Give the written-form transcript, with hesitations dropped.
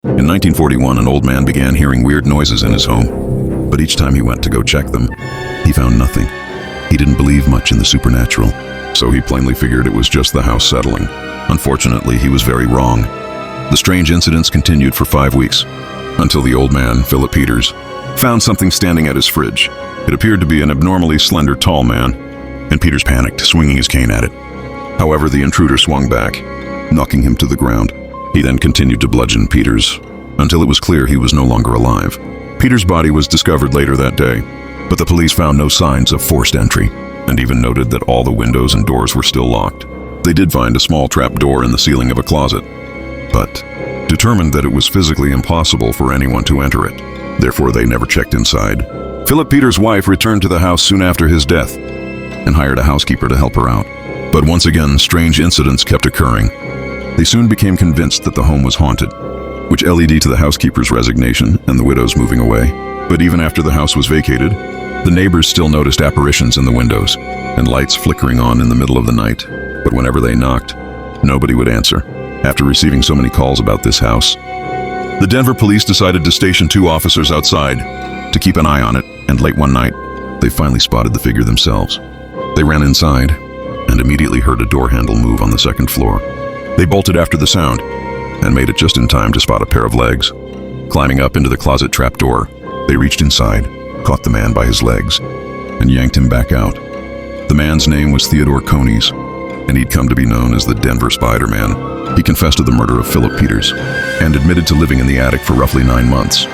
In 1941, an old man began hearing weird noises in his home, but each time he went to go check them, he found nothing. He didn't believe much in the supernatural, so he plainly figured it was just the house settling. Unfortunately, he was very wrong. The strange incidents continued for 5 weeks, until the old man, Philip Peters, found something standing at his fridge. It appeared to be an abnormally slender, tall man, and Peters panicked, swinging his cane at it. However, the intruder swung back, knocking him to the ground. He then continued to bludgeon Peters until it was clear he was no longer alive. Peters' body was discovered later that day, but the police found no signs of forced entry, and even noted that all the windows and doors were still locked. They did find a small trap door in the ceiling of a closet, but determined that it was physically impossible for anyone to enter it. Therefore, they never checked inside. Philip Peters' wife returned to the house soon after his death and hired a housekeeper to help her out. But once again, strange incidents kept occurring. They soon became convinced that the home was haunted, which led to the housekeeper's resignation and the widow's moving away. But even after the house was vacated, the neighbors still noticed apparitions in the windows and lights flickering on in the middle of the night. But whenever they knocked, nobody would answer. After receiving so many calls about this house, the Denver police decided to station 2 officers outside to keep an eye on it, and late one night, they finally spotted the figure themselves. They ran inside and immediately heard a door handle move on the 2nd floor. They bolted after the sound and made it just in time to spot a pair of legs. Climbing up into the closet trapdoor, they reached inside, caught the man by his legs, and yanked him back out. The man's name was Theodore Coneys, and he'd come to be known as the Denver Spider-Man. He confessed to the murder of Philip Peters and admitted to living in the attic for roughly 9 months.